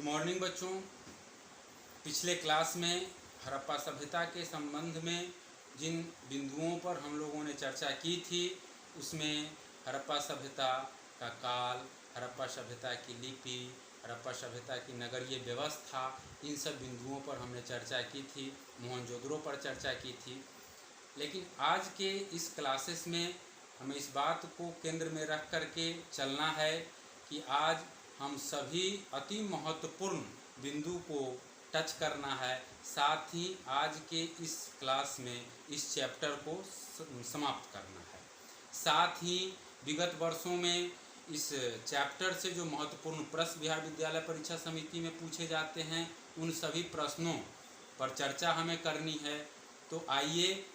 Good morning बच्चों। पिछले class में हड़प्पा सभ्यता के संबंध में जिन बिंदुओं पर हम लोगों ने चर्चा की थी उसमें हड़प्पा सभ्यता का काल, हड़प्पा सभ्यता की लिपि, हड़प्पा सभ्यता की नगरीय व्यवस्था, इन सब बिंदुओं पर हमने चर्चा की थी। मोहनजोदड़ो पर चर्चा की थी। लेकिन आज के इस क्लासेस में हमें इस बात को केंद्र में रख करके चलना है कि आज हम सभी अति महत्वपूर्ण बिंदु को टच करना है। साथ ही आज के इस क्लास में इस चैप्टर को समाप्त करना है। साथ ही विगत वर्षों में इस चैप्टर से जो महत्वपूर्ण प्रश्न बिहार विद्यालय परीक्षा समिति में पूछे जाते हैं उन सभी प्रश्नों पर चर्चा हमें करनी है। तो आइए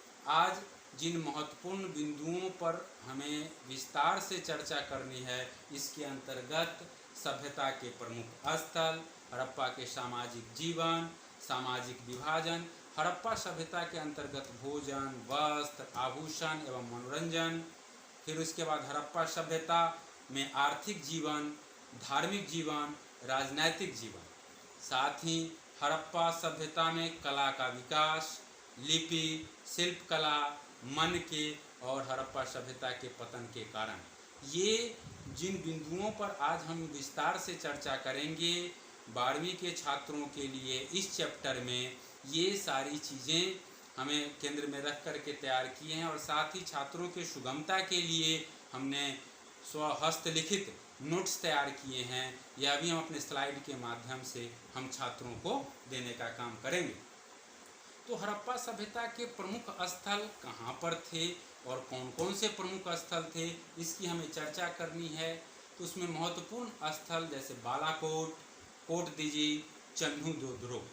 आज जिन महत्वपूर्ण बिंदुओं पर हमें विस्तार से चर्चा करनी है इसके अंतर्गत सभ्यता के प्रमुख स्थल, हड़प्पा के सामाजिक जीवन, सामाजिक विभाजन, हड़प्पा सभ्यता के अंतर्गत भोजन, वस्त्र, आभूषण एवं मनोरंजन, फिर उसके बाद हड़प्पा सभ्यता में आर्थिक जीवन, धार्मिक जीवन, राजनैतिक जीवन, साथ ही हड़प्पा सभ्यता में कला का विकास, लिपि, शिल्पकला, मन के और हड़प्पा सभ्यता के पतन के कारण। ये जिन बिंदुओं पर आज हम विस्तार से चर्चा करेंगे 12वीं के छात्रों के लिए इस चैप्टर में ये सारी चीज़ें हमें केंद्र में रख कर के तैयार किए हैं। और साथ ही छात्रों के सुगमता के लिए हमने स्वहस्तलिखित नोट्स तैयार किए हैं। यह भी हम अपने स्लाइड के माध्यम से हम छात्रों को देने का काम करेंगे। तो हड़प्पा सभ्यता के प्रमुख स्थल कहाँ पर थे और कौन कौन से प्रमुख स्थल थे इसकी हमें चर्चा करनी है। तो उसमें महत्वपूर्ण स्थल जैसे बालाकोट, कोट दीजी, चन्हू-दोद्रो,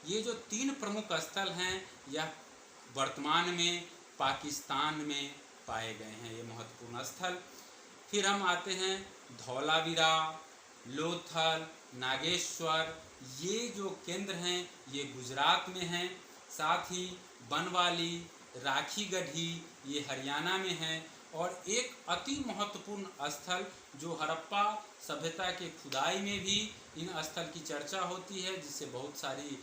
ये जो 3 प्रमुख स्थल हैं यह वर्तमान में पाकिस्तान में पाए गए हैं, ये महत्वपूर्ण स्थल। फिर हम आते हैं धौलावीरा, लोथल, नागेश्वर, ये जो केंद्र हैं ये गुजरात में हैं। साथ ही बनवाली, राखी गढ़ी, ये हरियाणा में हैं। और एक अति महत्वपूर्ण स्थल जो हड़प्पा सभ्यता के खुदाई में भी इन स्थल की चर्चा होती है, जिससे बहुत सारी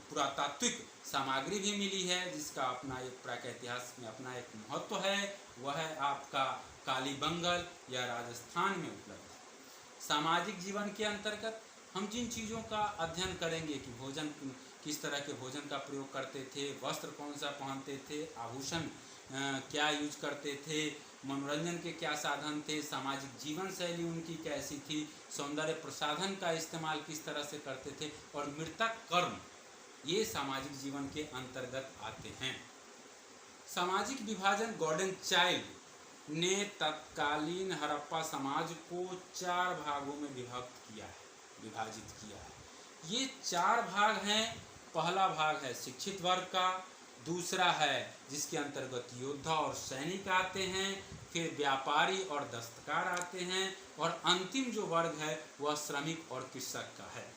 पुरातात्विक सामग्री भी मिली है, जिसका अपना एक प्रागैतिहासिक में अपना एक महत्व है, वह है आपका कालीबंगल या राजस्थान में उपलब्ध है। सामाजिक जीवन के अंतर्गत हम जिन चीज़ों का अध्ययन करेंगे कि भोजन किस तरह के भोजन का प्रयोग करते थे, वस्त्र कौन सा पहनते थे, आभूषण क्या यूज करते थे, मनोरंजन के क्या साधन थे, सामाजिक जीवन शैली उनकी कैसी थी, सौंदर्य प्रसाधन का इस्तेमाल किस तरह से करते थे, और मृतक कर्म, ये सामाजिक जीवन के अंतर्गत आते हैं। सामाजिक विभाजन गॉर्डन चाइल्ड ने तत्कालीन हड़प्पा समाज को 4 भागों में विभाजित किया है। ये 4 भाग हैं। पहला भाग है शिक्षित वर्ग का, दूसरा है जिसके अंतर्गत योद्धा और सैनिक आते हैं, फिर व्यापारी और दस्तकार आते हैं, और अंतिम जो वर्ग है वह श्रमिक और कृषक का है।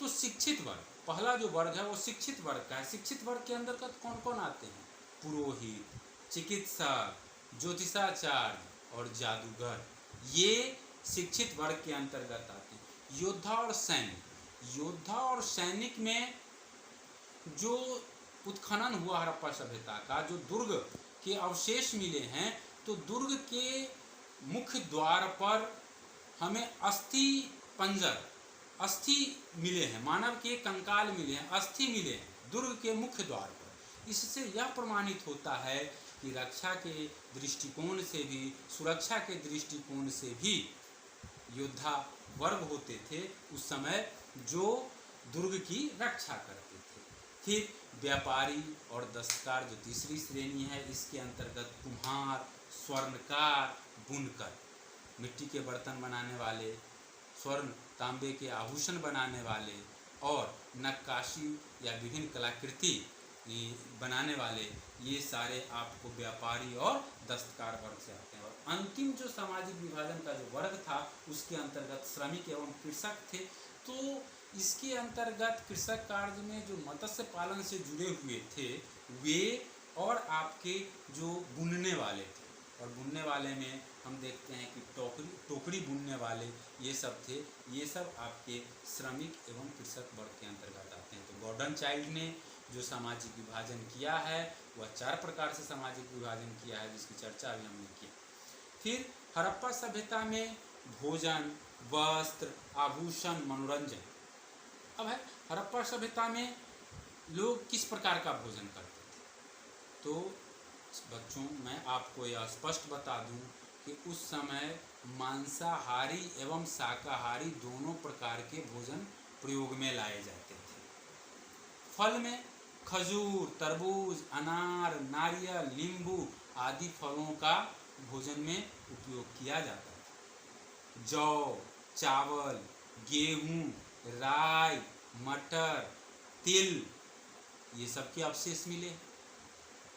तो शिक्षित वर्ग, पहला जो वर्ग है वो शिक्षित वर्ग का है। शिक्षित वर्ग के अंतर्गत कौन कौन आते हैं? पुरोहित, चिकित्सक, ज्योतिषाचार्य और जादूगर, ये शिक्षित वर्ग के अंतर्गत आते हैं। योद्धा और सैनिक, योद्धा और सैनिक में जो उत्खनन हुआ हड़प्पा सभ्यता का, जो दुर्ग के अवशेष मिले हैं, तो दुर्ग के मुख्य द्वार पर हमें अस्थि पंजर, अस्थि मिले हैं, मानव के कंकाल मिले हैं, अस्थि मिले हैं दुर्ग के मुख्य द्वार पर। इससे यह प्रमाणित होता है कि रक्षा के दृष्टिकोण से भी, सुरक्षा के दृष्टिकोण से भी योद्धा वर्ग होते थे उस समय जो दुर्ग की रक्षा करते थे। फिर व्यापारी और दस्तकार जो तीसरी श्रेणी है, इसके अंतर्गत कुम्हार, स्वर्णकार, बुनकर, मिट्टी के बर्तन बनाने वाले, स्वर्ण तांबे के आभूषण बनाने वाले, और नक्काशी या विभिन्न कलाकृति बनाने वाले, ये सारे आपको व्यापारी और दस्तकार वर्ग से आते हैं। और अंतिम जो सामाजिक विभाजन का जो वर्ग था उसके अंतर्गत श्रमिक एवं कृषक थे। तो इसके अंतर्गत कृषक कार्य में जो मत्स्य पालन से जुड़े हुए थे वे, और आपके जो बुनने वाले थे, और बुनने वाले में हम देखते हैं कि टोकरी बुनने वाले ये सब थे। ये सब आपके श्रमिक एवं कृषक वर्ग के अंतर्गत आते हैं। तो गॉर्डन चाइल्ड ने जो सामाजिक विभाजन किया है वह 4 प्रकार से सामाजिक विभाजन किया है, जिसकी चर्चा अभी हमने की। फिर हड़प्पा सभ्यता में भोजन, वस्त्र, आभूषण, मनोरंजन। अब है हड़प्पा सभ्यता में लोग किस प्रकार का भोजन करते थे। तो बच्चों, मैं आपको यह स्पष्ट बता दूं कि उस समय मांसाहारी एवं शाकाहारी दोनों प्रकार के भोजन प्रयोग में लाए जाते थे। फल में खजूर, तरबूज, अनार, नारियल, नींबू आदि फलों का भोजन में उपयोग किया जाता था। जौ, चावल, गेहूं, राई, मटर, तिल ये सब के अवशेष मिले।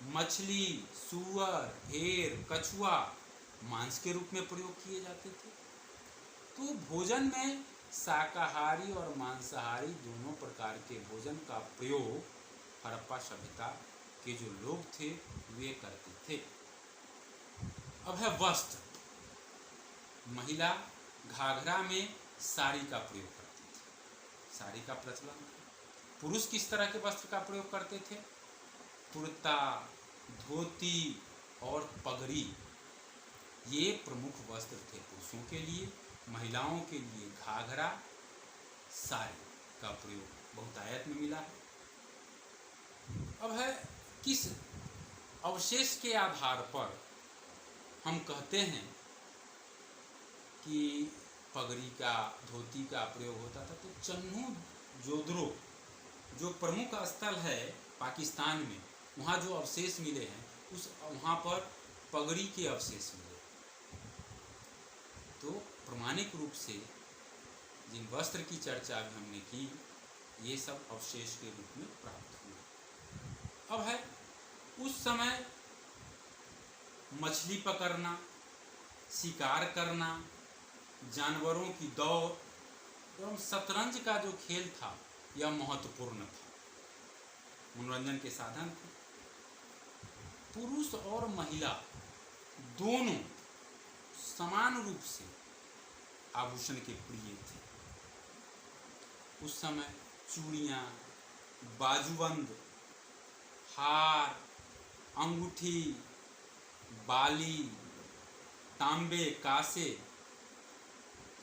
मछली, सूअर, भेड़, कछुआ मांस के रूप में प्रयोग किए जाते थे। तो भोजन में शाकाहारी और मांसाहारी दोनों प्रकार के भोजन का प्रयोग हड़प्पा सभ्यता के जो लोग थे वे करते थे। अब है वस्त्र। महिला घाघरा में साड़ी का प्रयोग करती थी, साड़ी का प्रचलन। पुरुष किस तरह के वस्त्र का प्रयोग करते थे? कुर्ता, धोती और पगड़ी ये प्रमुख वस्त्र थे पुरुषों के लिए। महिलाओं के लिए घाघरा, साड़ी का प्रयोग बहुतायत में मिला है। अब है किस अवशेष के आधार पर हम कहते हैं कि पगड़ी का, धोती का प्रयोग होता था। तो चन्नू जोधरो जो प्रमुख स्थल है पाकिस्तान में, वहाँ जो अवशेष मिले हैं वहाँ पर पगड़ी के अवशेष मिले। तो प्रमाणिक रूप से जिन वस्त्र की चर्चा अभी हमने की ये सब अवशेष के रूप में प्राप्त हुए। अब है उस समय मछली पकड़ना, शिकार करना, जानवरों की दौड़ एवं शतरंज का जो खेल था यह महत्वपूर्ण था, मनोरंजन के साधन थे। पुरुष और महिला दोनों समान रूप से आभूषण के प्रिय थे। उस समय चूड़ियाँ, बाजूबंद, हार, अंगूठी, बाली, तांबे, कांसे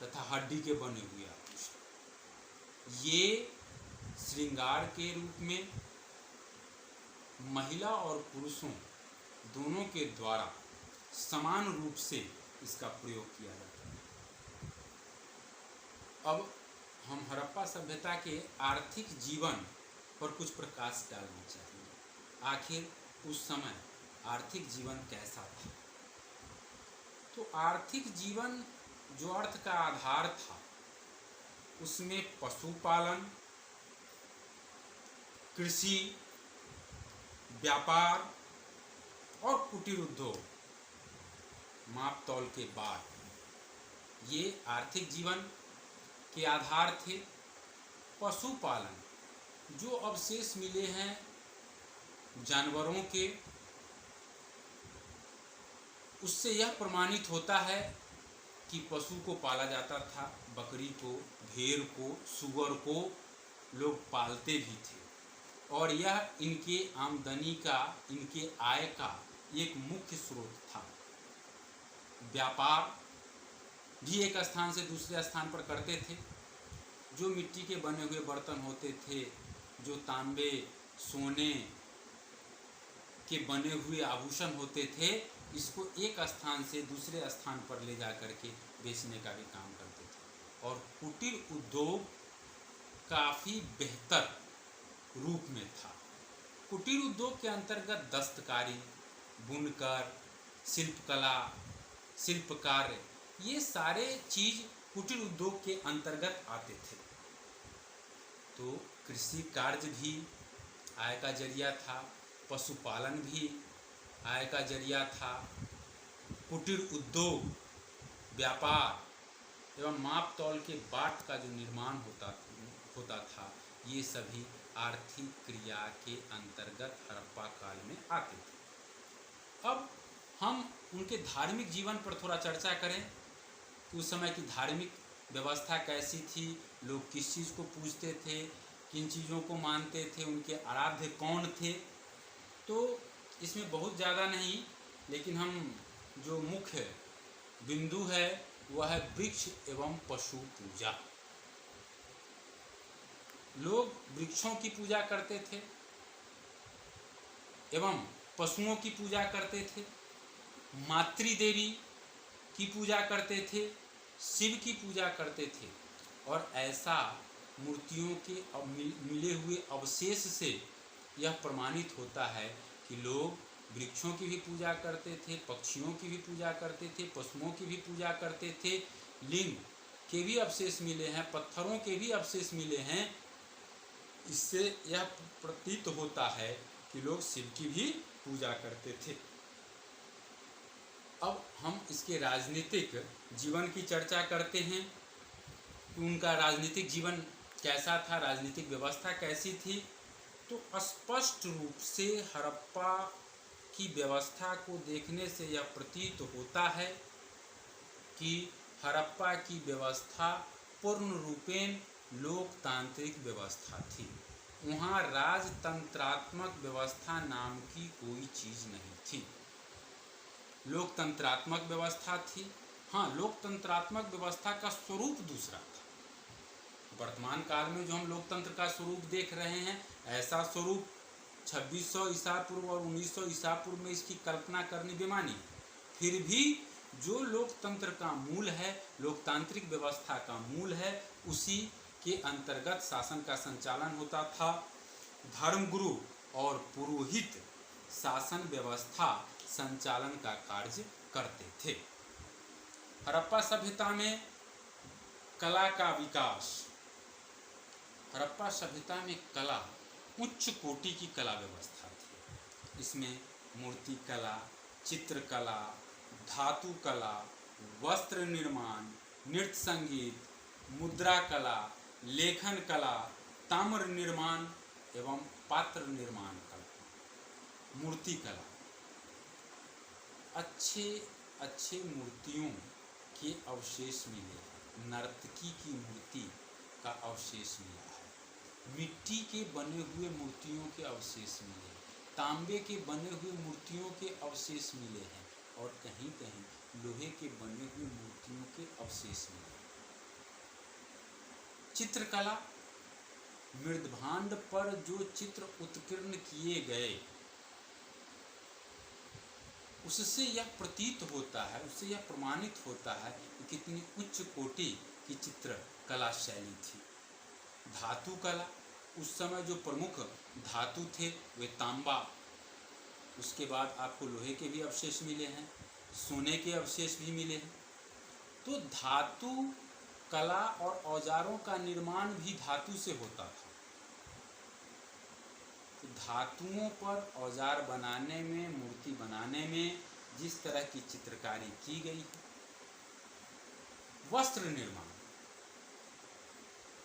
तथा हड्डी के बने हुए आभूषण ये श्रृंगार के रूप में महिला और पुरुषों दोनों के द्वारा समान रूप से इसका प्रयोग किया जाता है। अब हम हड़प्पा सभ्यता के आर्थिक जीवन पर कुछ प्रकाश डालना चाहेंगे। आखिर उस समय आर्थिक जीवन कैसा था? तो आर्थिक जीवन जो अर्थ का आधार था उसमें पशुपालन, कृषि, व्यापार और कुटीर उद्योग, माप तौल के बाद ये आर्थिक जीवन के आधार थे। पशुपालन जो अवशेष मिले हैं जानवरों के, उससे यह प्रमाणित होता है कि पशु को पाला जाता था। बकरी को, भेड़ को, सूअर को लोग पालते भी थे और यह इनके आमदनी का, इनके आय का एक मुख्य स्रोत था। व्यापार भी एक स्थान से दूसरे स्थान पर करते थे। जो मिट्टी के बने हुए बर्तन होते थे, जो तांबे, सोने के बने हुए आभूषण होते थे, इसको एक स्थान से दूसरे स्थान पर ले जा करके बेचने का भी काम करते थे। और कुटीर उद्योग काफ़ी बेहतर रूप में था। कुटीर उद्योग के अंतर्गत दस्तकारी, बुनकर, शिल्पकला, शिल्प कार्य ये सारे चीज कुटीर उद्योग के अंतर्गत आते थे। तो कृषि कार्य भी आय का जरिया था, पशुपालन भी आय का जरिया था, कुटीर उद्योग, व्यापार एवं माप तौल के बाट का जो निर्माण होता था ये सभी आर्थिक क्रिया के अंतर्गत हड़प्पा काल में आते थे। अब हम उनके धार्मिक जीवन पर थोड़ा चर्चा करें कि उस समय की धार्मिक व्यवस्था कैसी थी, लोग किस चीज़ को पूजते थे, किन चीज़ों को मानते थे, उनके आराध्य कौन थे। तो इसमें बहुत ज़्यादा नहीं, लेकिन हम जो मुख्य बिंदु है वह है वृक्ष एवं पशु पूजा। लोग वृक्षों की पूजा करते थे एवं पशुओं की पूजा करते थे, मातृदेवी की पूजा करते थे, शिव की पूजा करते थे। और ऐसा मूर्तियों के मिले हुए अवशेष से यह प्रमाणित होता है कि लोग वृक्षों की भी पूजा करते थे, पक्षियों की भी पूजा करते थे, पशुओं की भी पूजा करते थे, लिंग के भी अवशेष मिले हैं, पत्थरों के भी अवशेष मिले हैं। इससे यह प्रतीत होता है कि लोग शिव की भी पूजा करते थे। अब हम इसके राजनीतिक जीवन की चर्चा करते हैं कि उनका राजनीतिक जीवन कैसा था, राजनीतिक व्यवस्था कैसी थी। तो स्पष्ट रूप से हड़प्पा की व्यवस्था को देखने से यह प्रतीत होता है कि हड़प्पा की व्यवस्था पूर्ण रूपेण लोकतांत्रिक व्यवस्था थी। वहाँ राजतंत्रात्मक व्यवस्था नाम की कोई चीज़ नहीं थी, लोकतंत्रात्मक व्यवस्था थी। हाँ, लोकतंत्रात्मक व्यवस्था का स्वरूप दूसरा था। वर्तमान काल में जो हम लोकतंत्र का स्वरूप देख रहे हैं, ऐसा स्वरूप 2600 ईसा पूर्व और 1900 ईसा पूर्व में इसकी कल्पना करनी बेमानी। फिर भी जो लोकतंत्र का मूल है, लोकतांत्रिक व्यवस्था का मूल है, उसी के अंतर्गत शासन का संचालन होता था। धर्मगुरु और पुरोहित शासन व्यवस्था संचालन का कार्य करते थे। हड़प्पा सभ्यता में कला का विकास, हड़प्पा सभ्यता में कला उच्च कोटि की कला व्यवस्था थी। इसमें मूर्ति कला, चित्रकला, धातु कला, वस्त्र निर्माण, नृत्य संगीत, मुद्रा कला, लेखन कला, ताम्र निर्माण एवं पात्र निर्माण कला, मूर्ति कला, अच्छे मूर्तियों के अवशेष मिले। नर्तकी की मूर्ति का अवशेष मिला है, मिट्टी के बने हुए मूर्तियों के अवशेष मिले, तांबे के बने हुए मूर्तियों के अवशेष मिले हैं और कहीं कहीं लोहे के बने हुए मूर्तियों के अवशेष मिले। चित्रकला, मृदभांड पर जो चित्र उत्कीर्ण किए गए, उससे यह प्रतीत होता है, उससे यह प्रमाणित होता है कि कितनी उच्च कोटि की चित्रकला शैली थी। धातु कला, उस समय जो प्रमुख धातु थे वे तांबा, उसके बाद आपको लोहे के भी अवशेष मिले हैं, सोने के अवशेष भी मिले हैं। तो धातु कला और औजारों का निर्माण भी धातु से होता था। तो धातुओं पर औजार बनाने में, मूर्ति बनाने में जिस तरह की चित्रकारी की गई है। वस्त्र निर्माण,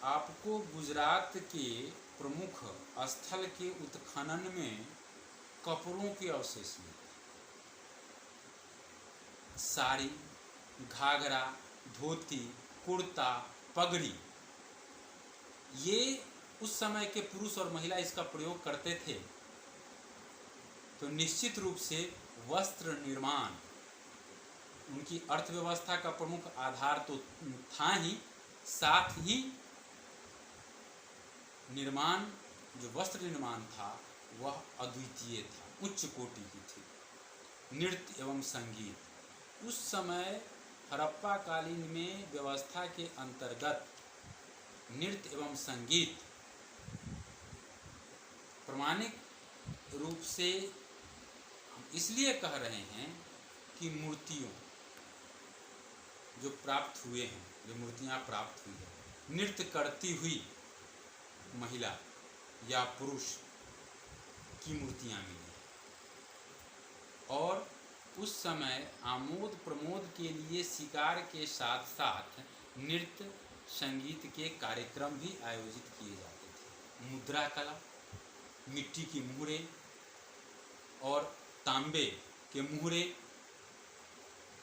आपको गुजरात के प्रमुख स्थल के उत्खनन में कपड़ों के अवशेष मिले। साड़ी, घाघरा, धोती, कुर्ता, पगड़ी, ये उस समय के पुरुष और महिला इसका प्रयोग करते थे। तो निश्चित रूप से वस्त्र निर्माण उनकी अर्थव्यवस्था का प्रमुख आधार तो था ही, साथ ही निर्माण, जो वस्त्र निर्माण था वह अद्वितीय था, उच्च कोटि की थी। नृत्य एवं संगीत, उस समय हड़प्पा कालीन में व्यवस्था के अंतर्गत नृत्य एवं संगीत प्रमाणिक रूप से हम इसलिए कह रहे हैं कि मूर्तियों जो प्राप्त हुए हैं, जो मूर्तियां प्राप्त हुई है, नृत्य करती हुई महिला या पुरुष की मूर्तियां मिली। और उस समय आमोद प्रमोद के लिए शिकार के साथ साथ नृत्य संगीत के कार्यक्रम भी आयोजित किए जाते थे। मुद्रा कला, मिट्टी की मुहरें और तांबे के मुहरे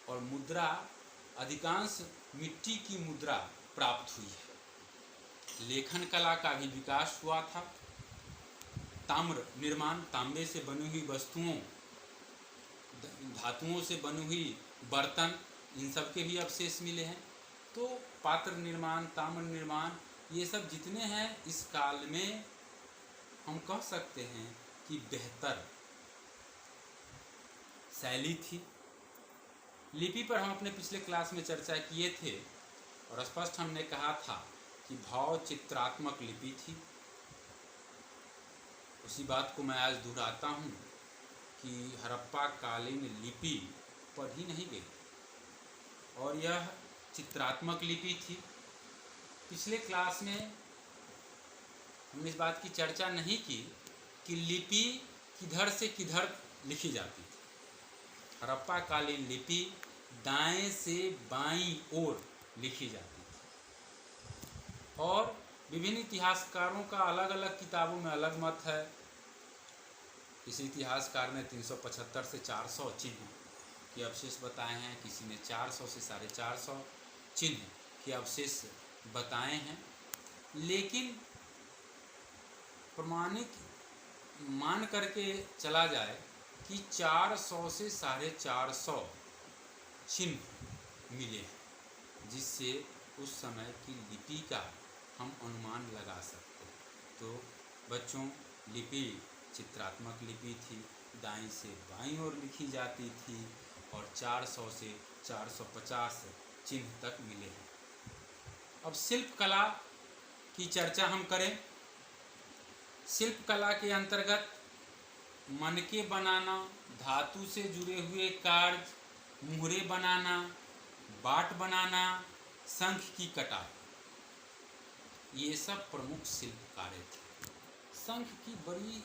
और मुद्रा अधिकांश मिट्टी की मुद्रा प्राप्त हुई है। लेखन कला का भी विकास हुआ था। ताम्र निर्माण, तांबे से बनी हुई वस्तुओं, धातुओं से बनी हुई बर्तन, इन सब के भी अवशेष मिले हैं। तो पात्र निर्माण, ताम्र निर्माण, ये सब जितने हैं इस काल में हम कह सकते हैं कि बेहतर शैली थी। लिपि पर हम अपने पिछले क्लास में चर्चा किए थे और स्पष्ट हमने कहा था कि भाव चित्रात्मक लिपि थी। उसी बात को मैं आज दोहराता हूँ कि हड़प्पा कालीन लिपि पढ़ी नहीं गई और यह चित्रात्मक लिपि थी। पिछले क्लास में हमने इस बात की चर्चा नहीं की कि लिपि किधर से किधर लिखी जाती थी। हड़प्पा कालीन लिपि दाएं से बाईं ओर लिखी जाती थी और विभिन्न इतिहासकारों का अलग अलग किताबों में अलग मत है। किसी इतिहासकार ने 375 से 400 चिन्ह के अवशेष बताए हैं, किसी ने 400 से 450 चिन्ह के अवशेष बताए हैं, लेकिन प्रमाणिक मान करके चला जाए कि 400 से 450 चिन्ह मिले हैं, जिससे उस समय की लिपि का हम अनुमान लगा सकते हैं। तो बच्चों, लिपि चित्रात्मक लिपि थी, दाईं से बाईं ओर लिखी जाती थी और 400 से 450 चिन्ह तक मिले हैं। अब शिल्प कला की चर्चा हम करें। शिल्प कला के अंतर्गत मनके बनाना, धातु से जुड़े हुए कार्य, मुहरे बनाना, बाट बनाना, शंख की कटाई, ये सब प्रमुख शिल्प कार्य थे। शंख की बड़ी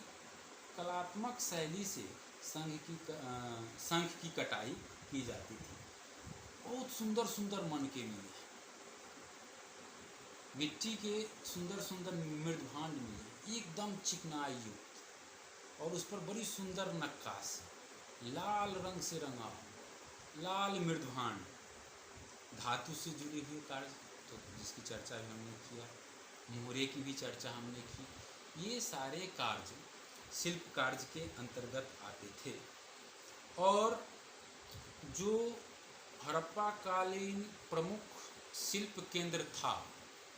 कलात्मक शैली से शंख की कटाई की जाती थी। बहुत सुंदर सुंदर मनके मिले, मिट्टी के सुंदर सुंदर मृदभांड मिले, एकदम चिकनाई युक्त, और उस पर बड़ी सुंदर नक्काशी, लाल रंग से रंगा हुआ लाल मृदभांड, धातु से जुड़े हुए कार्य, तो जिसकी चर्चा भी हमने किया, मोहरे की भी चर्चा हमने की। ये सारे कार्य शिल्प कार्य के अंतर्गत आते थे। और जो हड़प्पा कालीन प्रमुख शिल्प केंद्र था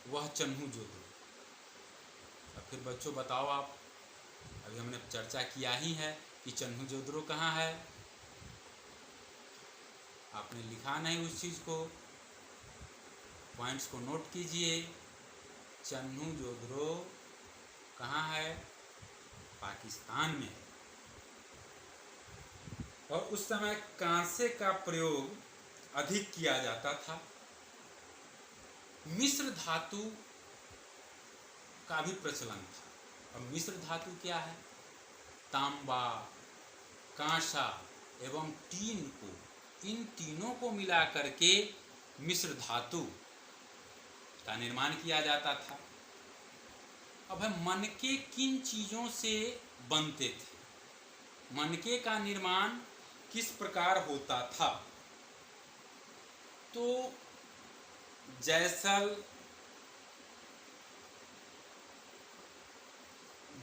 वह चन्हू-जोदड़ो। अब फिर बच्चों बताओ आप, अभी हमने चर्चा किया ही है कि चन्हू-जोदड़ो कहाँ है। आपने लिखा नहीं उस चीज़ को, पॉइंट्स को नोट कीजिए। चन्हू-जोदड़ो कहाँ है? पाकिस्तान में। और उस समय कांसे का प्रयोग अधिक किया जाता था। मिश्र धातु का भी प्रचलन था। अब मिश्र धातु क्या है? तांबा, कांसा एवं टीन को, इन तीनों को मिला करके मिश्र धातु का निर्माण किया जाता था। अब है मनके किन चीज़ों से बनते थे, मनके का निर्माण किस प्रकार होता था? तो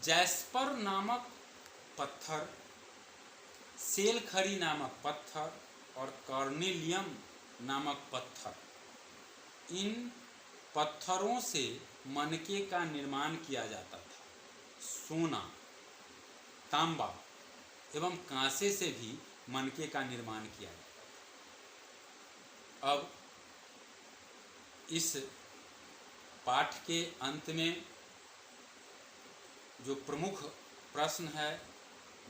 जैस्पर नामक पत्थर, सेलखरी नामक पत्थर और कार्नेलियम नामक पत्थर, इन पत्थरों से मनके का निर्माण किया जाता था। सोना, तांबा एवं कांसे से भी मनके का निर्माण किया जाता था। अब इस पाठ के अंत में जो प्रमुख प्रश्न है,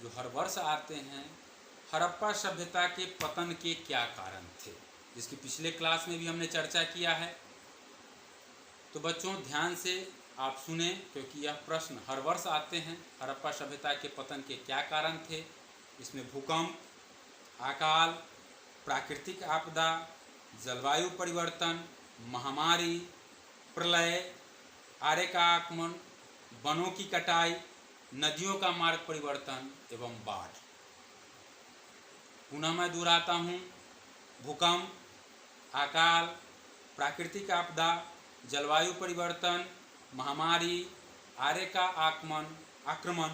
जो हर वर्ष आते हैं, हड़प्पा सभ्यता के पतन के क्या कारण थे, जिसकी पिछले क्लास में भी हमने चर्चा किया है। तो बच्चों ध्यान से आप सुने, क्योंकि यह प्रश्न हर वर्ष आते हैं। हड़प्पा सभ्यता के पतन के क्या कारण थे? इसमें भूकंप, अकाल, प्राकृतिक आपदा, जलवायु परिवर्तन, महामारी, प्रलय, आर्य का आगमन, वनों की कटाई, नदियों का मार्ग परिवर्तन एवं बाढ़। पुनः मैं दोहराता हूँ, भूकंप, अकाल, प्राकृतिक आपदा, जलवायु परिवर्तन, महामारी, आर्य का आक्रमण,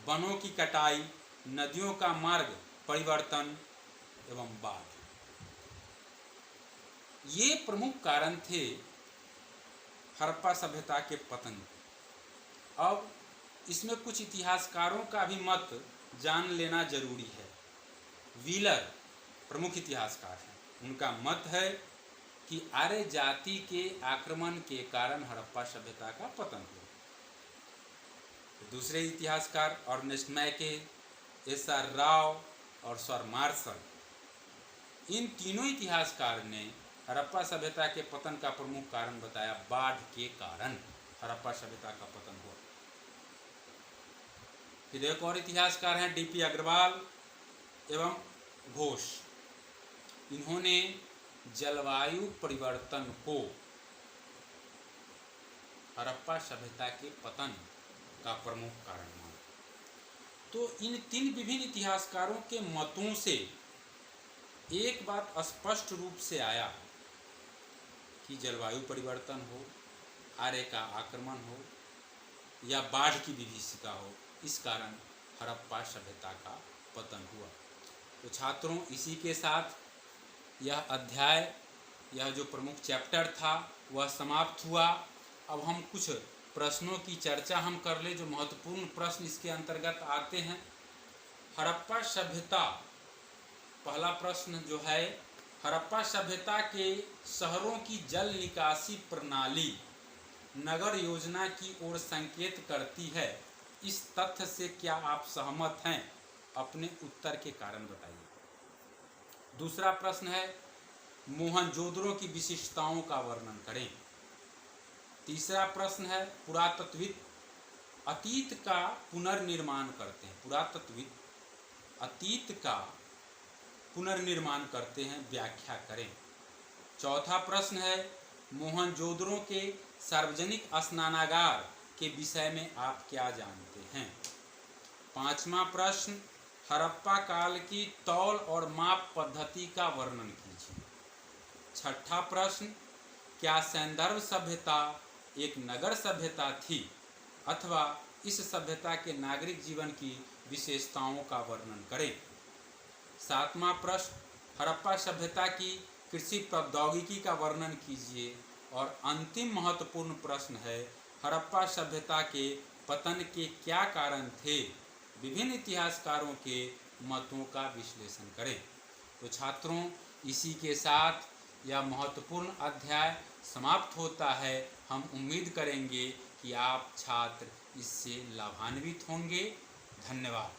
वनों की कटाई, नदियों का मार्ग परिवर्तन एवं बाढ़। ये प्रमुख कारण थे हड़प्पा सभ्यता के पतन। अब इसमें कुछ इतिहासकारों का भी मत जान लेना जरूरी है। व्हीलर प्रमुख इतिहासकार हैं, उनका मत है कि आर्य जाति के आक्रमण के कारण हड़प्पा सभ्यता का पतन हुआ। दूसरे इतिहासकार अर्नेस्ट मैके, एस.आर. राव और सर मार्शल, इन तीनों इतिहासकार ने हड़प्पा सभ्यता के पतन का प्रमुख कारण बताया बाढ़ के कारण हड़प्पा सभ्यता का पतन हुआ। फिर एक और इतिहासकार हैं डी.पी. अग्रवाल एवं घोष। इन्होंने जलवायु परिवर्तन को हड़प्पा सभ्यता के पतन का प्रमुख कारण माना। तो इन तीन विभिन्न इतिहासकारों के मतों से एक बात स्पष्ट रूप से आया कि जलवायु परिवर्तन हो, आर्य का आक्रमण हो या बाढ़ की विभीषिका हो, इस कारण हड़प्पा सभ्यता का पतन हुआ। तो छात्रों, इसी के साथ यह अध्याय, यह जो प्रमुख चैप्टर था वह समाप्त हुआ। अब हम कुछ प्रश्नों की चर्चा हम कर ले, जो महत्वपूर्ण प्रश्न इसके अंतर्गत आते हैं। हड़प्पा सभ्यता, पहला प्रश्न जो है, हड़प्पा सभ्यता के शहरों की जल निकासी प्रणाली नगर योजना की ओर संकेत करती है। इस तथ्य से क्या आप सहमत हैं? अपने उत्तर के कारण बताइए। दूसरा प्रश्न है, मोहनजोदड़ो की विशिष्टताओं का वर्णन करें। तीसरा प्रश्न है, पुरातत्वविद अतीत का पुनर्निर्माण करते हैं। पुरातत्वविद अतीत का पुनर्निर्माण करते हैं, व्याख्या करें। चौथा प्रश्न है, मोहनजोदड़ो के सार्वजनिक स्नानागार के विषय में आप क्या जानते हैं। पांचवा प्रश्न, हड़प्पा काल की तौल और माप पद्धति का वर्णन कीजिए। छठा प्रश्न, क्या सैंदर्भ सभ्यता एक नगर सभ्यता थी अथवा इस सभ्यता के नागरिक जीवन की विशेषताओं का वर्णन करें। सातवां प्रश्न, हड़प्पा सभ्यता की कृषि प्रौद्योगिकी का वर्णन कीजिए। और अंतिम महत्वपूर्ण प्रश्न है, हड़प्पा सभ्यता के पतन के क्या कारण थे। विभिन्न इतिहासकारों के मतों का विश्लेषण करें। तो छात्रों, इसी के साथ यह महत्वपूर्ण अध्याय समाप्त होता है। हम उम्मीद करेंगे कि आप छात्र इससे लाभान्वित होंगे। धन्यवाद।